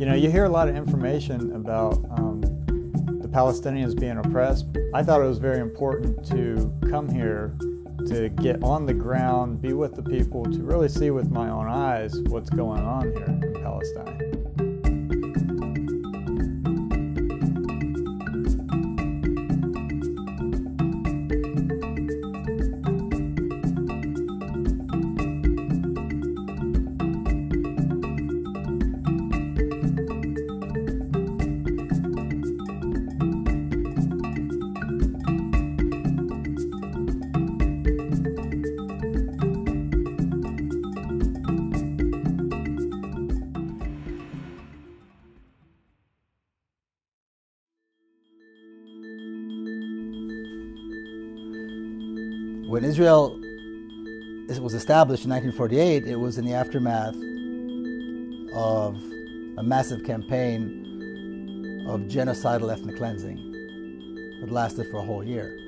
You know, you hear a lot of information about the Palestinians being oppressed. I thought it was very important to come here to get on the ground, be with the people, to really see with my own eyes what's going on here in Palestine. When Israel was established in 1948, it was in the aftermath of a massive campaign of genocidal ethnic cleansing that lasted for a whole year.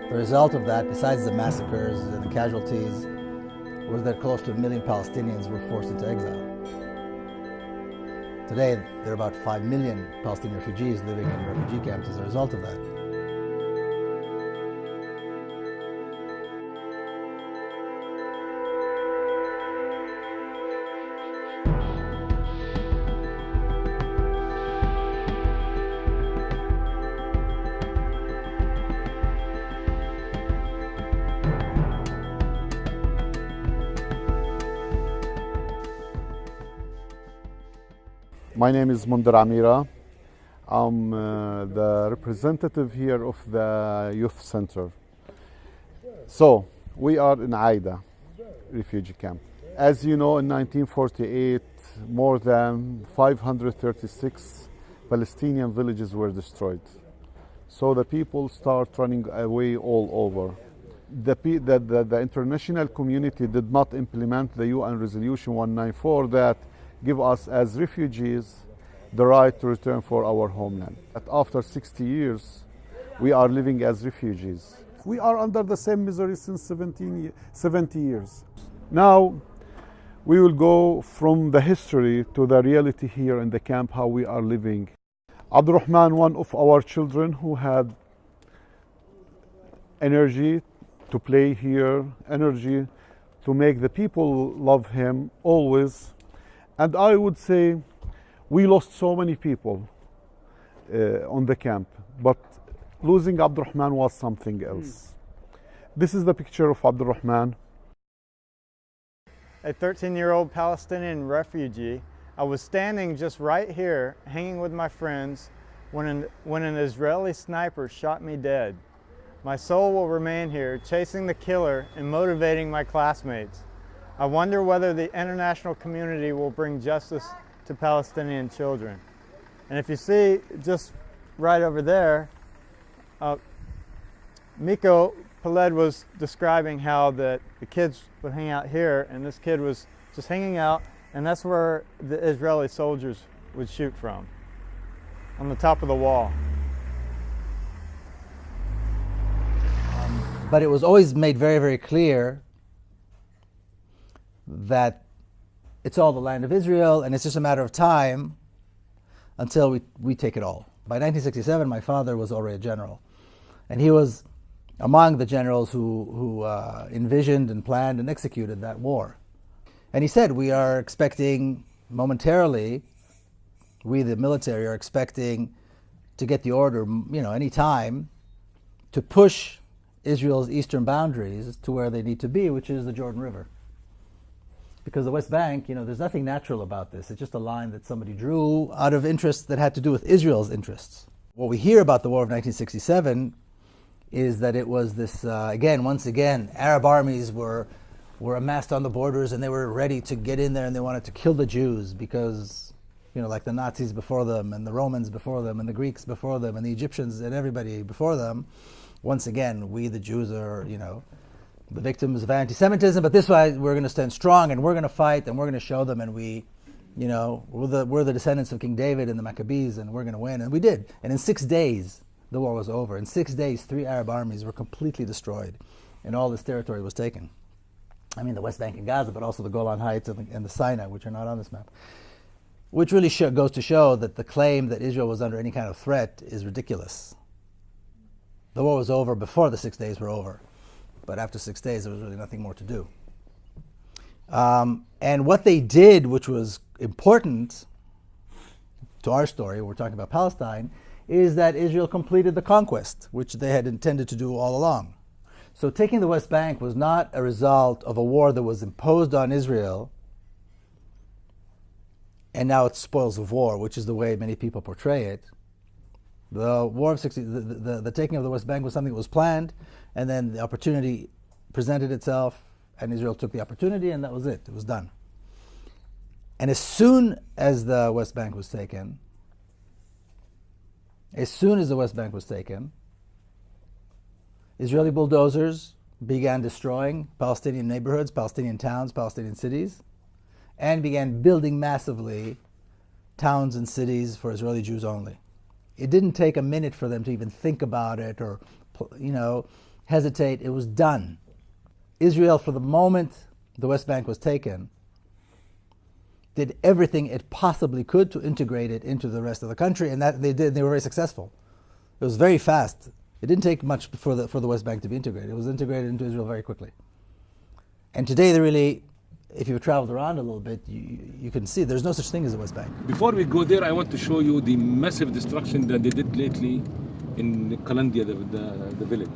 The result of that, besides the massacres and the casualties, was that close to 1 million Palestinians were forced into exile. Today, there are about 5 million Palestinian refugees living in refugee camps as a result of that. My name is Mundir Amira. I'm the representative here of the youth center. So we are in Aida refugee camp. As you know, in 1948, more than 536 Palestinian villages were destroyed. So the people start running away all over. The international community did not implement the UN Resolution 194 that give us as refugees the right to return for our homeland. But after 60 years, we are living as refugees. We are under the same misery since 70 years. Now, we will go from the history to the reality here in the camp, how we are living. Abdurrahman, one of our children who had energy to play here, energy to make the people love him always. And I would say we lost so many people on the camp, but losing Abdurrahman was something else. This is the picture of Abdurrahman. A 13-year-old Palestinian refugee. I was standing just right here, hanging with my friends, when an Israeli sniper shot me dead. My soul will remain here, chasing the killer and motivating my classmates. I wonder whether the international community will bring justice to Palestinian children. And if you see just right over there, Miko Peled was describing how the kids would hang out here, and this kid was just hanging out, and that's where the Israeli soldiers would shoot from, on the top of the wall. But it was always made very, very clear that it's all the land of Israel, and it's just a matter of time until we take it all. By 1967, my father was already a general, and he was among the generals who envisioned and planned and executed that war. And he said, we are expecting momentarily, we the military are expecting to get the order, any time, to push Israel's eastern boundaries to where they need to be, which is the Jordan River. Because the West Bank, there's nothing natural about this. It's just a line that somebody drew out of interests that had to do with Israel's interests. What we hear about the War of 1967 is that it was this, once again, Arab armies were amassed on the borders, and they were ready to get in there, and they wanted to kill the Jews because, like the Nazis before them, and the Romans before them, and the Greeks before them, and the Egyptians and everybody before them, once again, we the Jews are, the victims of anti-Semitism, but this way we're going to stand strong and we're going to fight and we're going to show them, and we're the descendants of King David and the Maccabees, and we're going to win. And we did. And in 6 days, the war was over. In 6 days, 3 Arab armies were completely destroyed, and all this territory was taken. I mean, the West Bank and Gaza, but also the Golan Heights and the Sinai, which are not on this map. Which really goes to show that the claim that Israel was under any kind of threat is ridiculous. The war was over before the 6 days were over. But after 6 days, there was really nothing more to do. And what they did, which was important to our story, we're talking about Palestine, is that Israel completed the conquest, which they had intended to do all along. So taking the West Bank was not a result of a war that was imposed on Israel, and now it's spoils of war, which is the way many people portray it. The war of the taking of the West Bank was something that was planned, and then the opportunity presented itself, and Israel took the opportunity, and that was it. It was done. And as soon as the West Bank was taken, Israeli bulldozers began destroying Palestinian neighborhoods, Palestinian towns, Palestinian cities, and began building massively towns and cities for Israeli Jews only. It didn't take a minute for them to even think about it or, hesitate. It was done. Israel, for the moment the West Bank was taken, did everything it possibly could to integrate it into the rest of the country, and that they did. They were very successful. It was very fast. It didn't take much for the West Bank to be integrated. It was integrated into Israel very quickly. And today, if you've traveled around a little bit, you can see there's no such thing as the West Bank. Before we go there, I want to show you the massive destruction that they did lately in Kalandia, the village.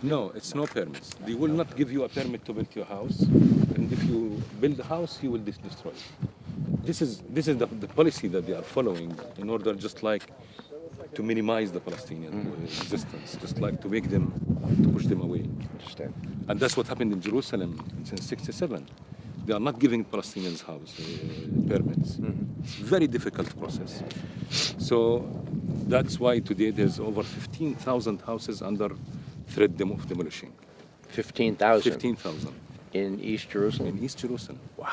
No, it's no permits. They will not give you a permit to build your house, and if you build a house, you will destroy it. This is the policy that they are following in order just like to minimize the Palestinian existence, just like to make them, to push them away. Understand. And that's what happened in Jerusalem since '67. They are not giving Palestinians house permits. It's a very difficult process. So that's why today there's over 15,000 houses under threat of demolishing. 15,000? 15,000. In East Jerusalem? In East Jerusalem. Wow.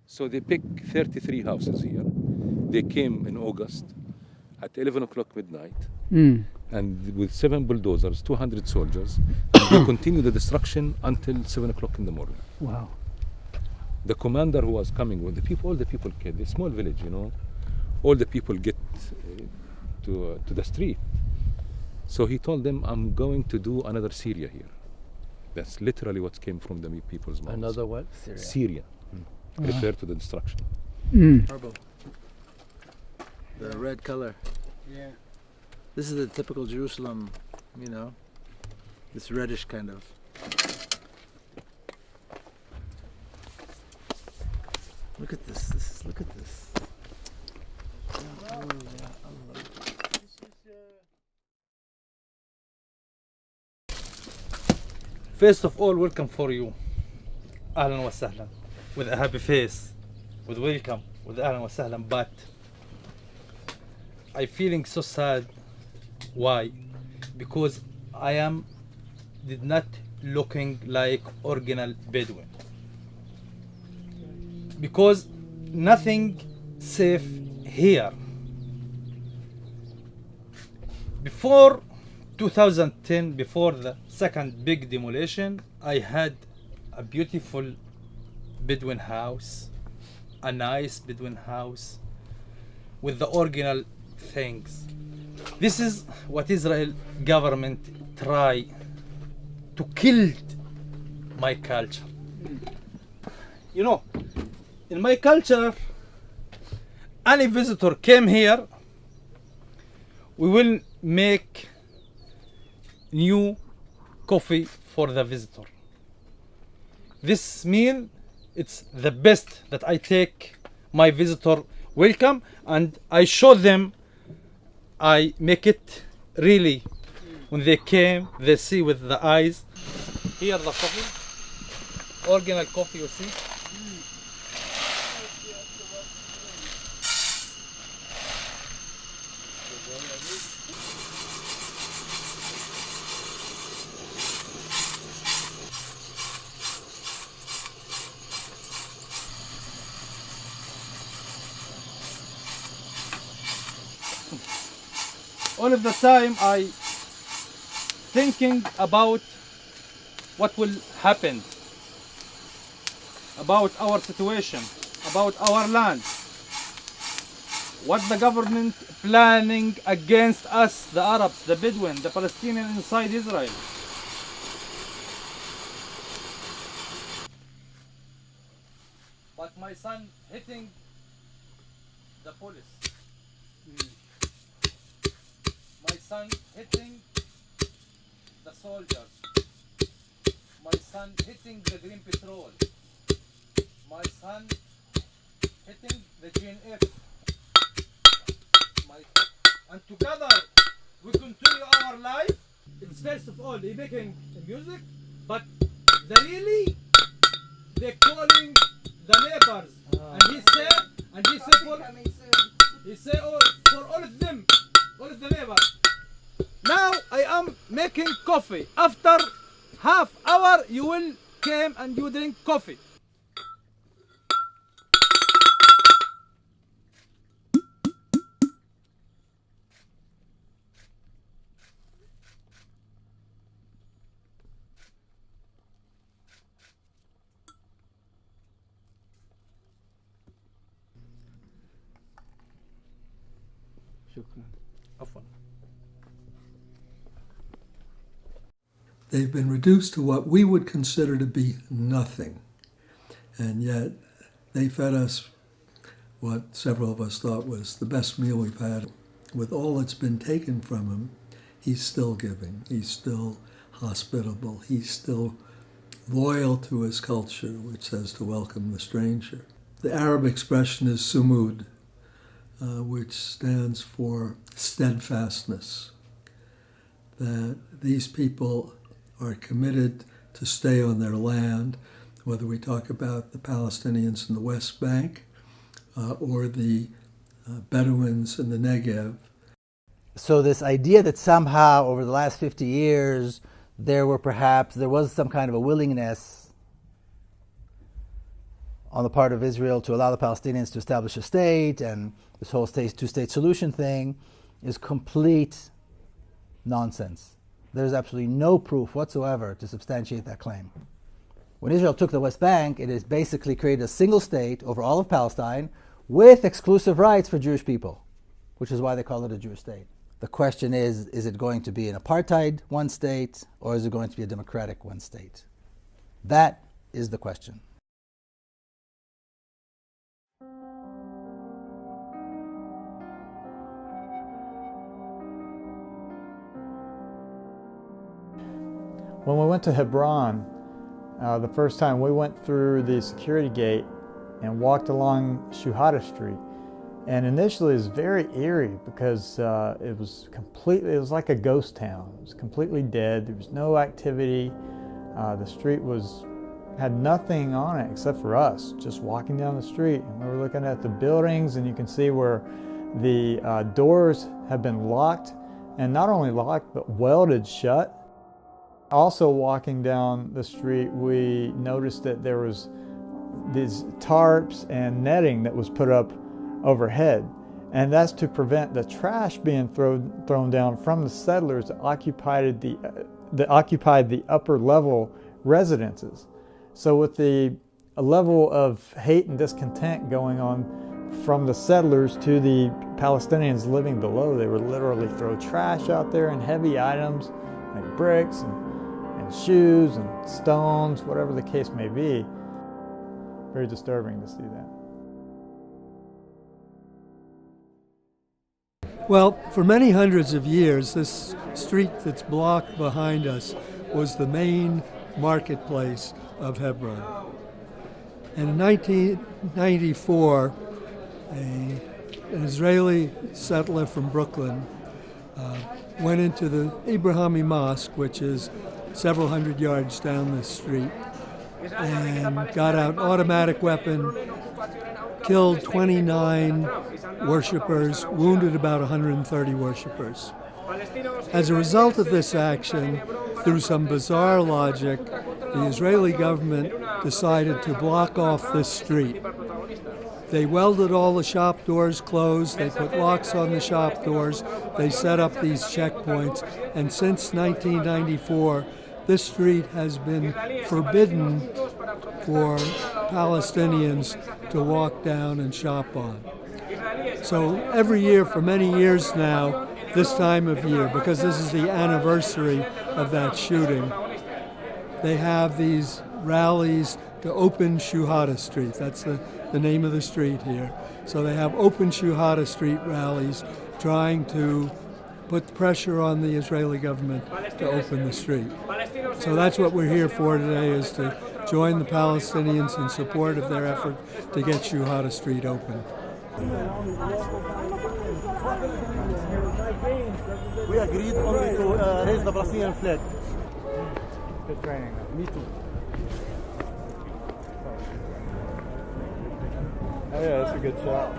So they picked 33 houses here. They came in August at 11 o'clock midnight, and with 7 bulldozers, 200 soldiers, and they continue the destruction until 7 o'clock in the morning. Wow. The commander who was coming with the people, all the people came, a small village, all the people get to the street. So he told them, I'm going to do another Syria here. That's literally what came from the people's mouths. Another what? Syria. Refer to the destruction. Purple. The red color. Yeah. This is the typical Jerusalem, this reddish kind of. Look at this. Look at this. First of all, welcome for you. Ahlan wa sahlan. With a happy face. With welcome. With ahlan wa sahlan. But I'm feeling so sad. Why? Because I did not looking like original Bedouin. Because nothing safe here. Before 2010, before the second big demolition, I had a beautiful Bedouin house, a nice Bedouin house with the original things. This is what Israel government try to kill my culture. In my culture, any visitor came here, we will make new coffee for the visitor. This means it's the best that I take my visitor welcome, and I show them, I make it really, when they came, they see with the eyes. Here the coffee, original coffee, you see. all of the time I thinking about what will happen, about our situation, about our land, what the government planning against us, the Arabs, the Bedouin, the Palestinians inside Israel. But my son hitting the police. My son hitting the soldiers. My son hitting the Green Patrol. My son hitting the GNF. And together we continue our life. It's first of all they making music, but they calling the neighbors. And he say for all of them, all of the neighbors. Now I am making coffee. After half hour you will come and you drink coffee. They've been reduced to what we would consider to be nothing. And yet they fed us what several of us thought was the best meal we've had. With all that's been taken from him, he's still giving. He's still hospitable. He's still loyal to his culture, which says to welcome the stranger. The Arab expression is sumud, which stands for steadfastness, that these people are committed to stay on their land, whether we talk about the Palestinians in the West Bank or the Bedouins in the Negev. So this idea that somehow over the last 50 years there was some kind of a willingness on the part of Israel to allow the Palestinians to establish a state, and this whole two-state solution thing is complete nonsense. There's absolutely no proof whatsoever to substantiate that claim. When Israel took the West Bank, it has basically created a single state over all of Palestine with exclusive rights for Jewish people, which is why they call it a Jewish state. The question is it going to be an apartheid one state, or is it going to be a democratic one state? That is the question. When we went to Hebron, the first time we went through the security gate and walked along Shuhada Street. And initially it was very eerie because it was like a ghost town. It was completely dead. There was no activity. The street had nothing on it except for us just walking down the street. And we were looking at the buildings, and you can see where the doors have been locked, and not only locked but welded shut. Also walking down the street, we noticed that there was these tarps and netting that was put up overhead, and that's to prevent the trash being thrown down from the settlers that occupied the upper level residences. So with the level of hate and discontent going on from the settlers to the Palestinians living below, they would literally throw trash out there and heavy items like bricks and shoes and stones, whatever the case may be. Very disturbing to see that. Well, for many hundreds of years, this street that's blocked behind us was the main marketplace of Hebron. And in 1994, an Israeli settler from Brooklyn went into the Abrahami Mosque, which is several hundred yards down the street, and got out an automatic weapon, killed 29 worshippers, wounded about 130 worshippers. As a result of this action, through some bizarre logic, the Israeli government decided to block off this street. They welded all the shop doors closed. They put locks on the shop doors. They set up these checkpoints. And since 1994, this street has been forbidden for Palestinians to walk down and shop on. So every year for many years now, this time of year, because this is the anniversary of that shooting, they have these rallies to open Shuhada Street. That's the name of the street here. So they have open Shuhada Street rallies trying to put pressure on the Israeli government to open the street. So that's what we're here for today, is to join the Palestinians in support of their effort to get Shuhada Street open. We agreed only to raise the Palestinian flag. Good training. Me too. Oh yeah, that's a good shot.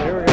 Here we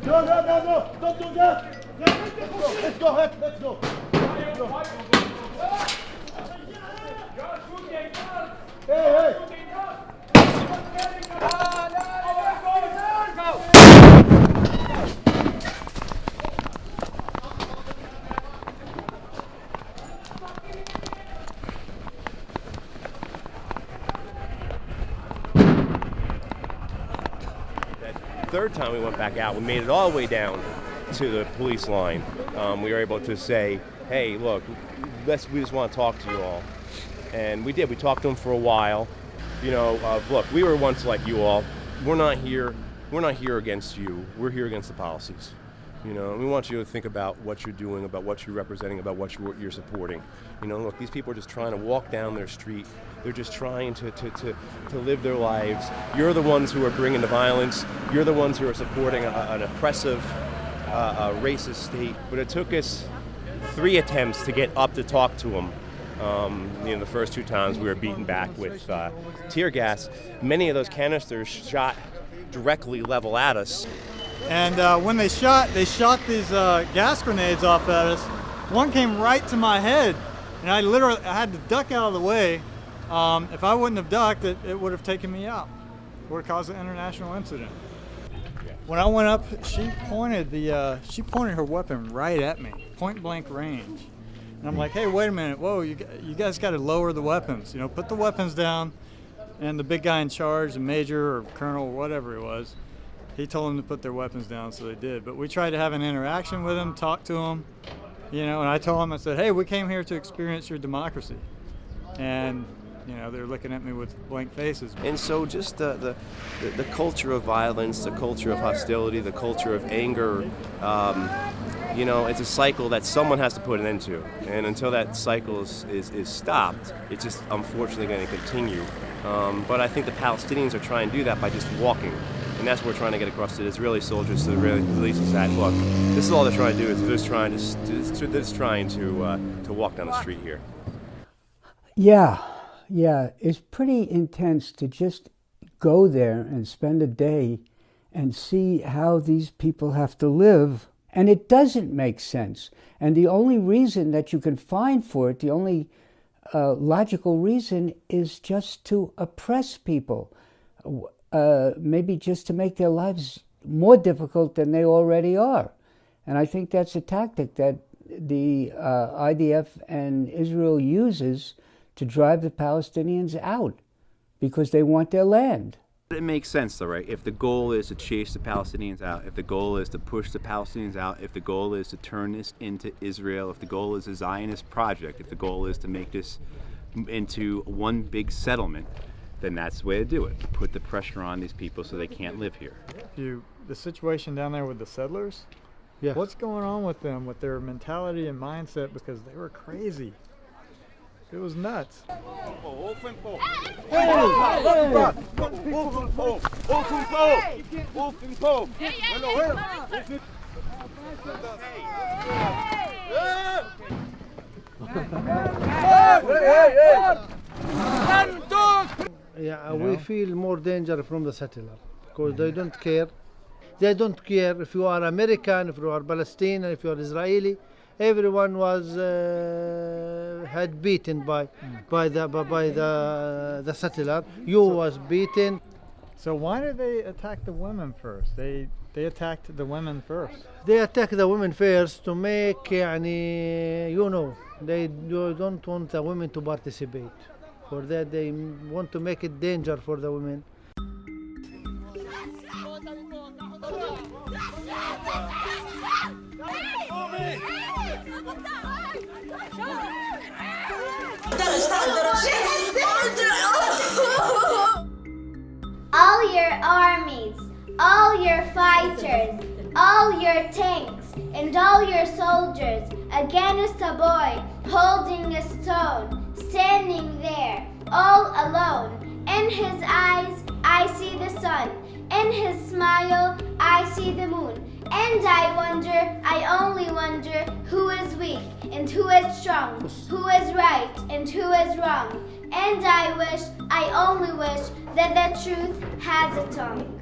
No, don't do that. Let's go ahead, let's go. Hey. Third time we went back out, we made it all the way down to the police line. We were able to say, hey, look, we just want to talk to you all. And we did. We talked to them for a while. You know, look, we were once like you all. We're not here against you. We're here against the policies. You know, and we want you to think about what you're doing, about what you're representing, about what you're supporting. You know, look, these people are just trying to walk down their street. They're just trying to live their lives. You're the ones who are bringing the violence. You're the ones who are supporting an oppressive, racist state. But it took us 3 attempts to get up to talk to them. You know, the first 2 times we were beaten back with tear gas. Many of those canisters shot directly level at us. And when they shot these gas grenades off at us. One came right to my head, and I had to duck out of the way. If I wouldn't have ducked, it would have taken me out. It would have caused an international incident. When I went up, she pointed her weapon right at me, point blank range. And I'm like, hey, wait a minute, whoa, you guys got to lower the weapons. You know, put the weapons down. And the big guy in charge, the major or colonel, whatever it was, he told them to put their weapons down, so they did. But we tried to have an interaction with them, talk to them, you know, and I told them, I said, hey, we came here to experience your democracy. And, you know, they're looking at me with blank faces. And so just the culture of violence, the culture of hostility, the culture of anger, you know, it's a cycle that someone has to put an end to. And until that cycle is stopped, it's just unfortunately going to continue. But I think the Palestinians are trying to do that by just walking. And that's what we're trying to get across to the Israeli soldiers, to the Israeli police, is that, look, this is all they're trying to do, is they're just trying to walk down the street here. Yeah, it's pretty intense to just go there and spend a day and see how these people have to live. And it doesn't make sense. And the only reason that you can find for it, the only logical reason, is just to oppress people. Maybe just to make their lives more difficult than they already are. And I think that's a tactic that the IDF and Israel uses to drive the Palestinians out because they want their land. It makes sense though, right? If the goal is to chase the Palestinians out, if the goal is to push the Palestinians out, if the goal is to turn this into Israel, if the goal is a Zionist project, if the goal is to make this into one big settlement, then that's the way to do it. Put the pressure on these people so they can't live here. The situation down there with the settlers, what's going on with them, with their mentality and mindset, because they were crazy. It was nuts. Yeah, we feel more danger from the settler because they don't care. They don't care if you are American, if you are Palestinian, if you are Israeli. Everyone was had beaten by the settler. You was beaten. So why did they attack the women first? They attacked the women first. They attack the women first to make, they don't want the women to participate. For that, they want to make it danger for the women. All your armies, all your fighters, all your tanks, and all your soldiers against a boy holding a stone, standing there, all alone. In his eyes, I see the sun. In his smile, I see the moon. And I only wonder who is weak and who is strong, who is right and who is wrong. And I only wish that the truth has a tongue.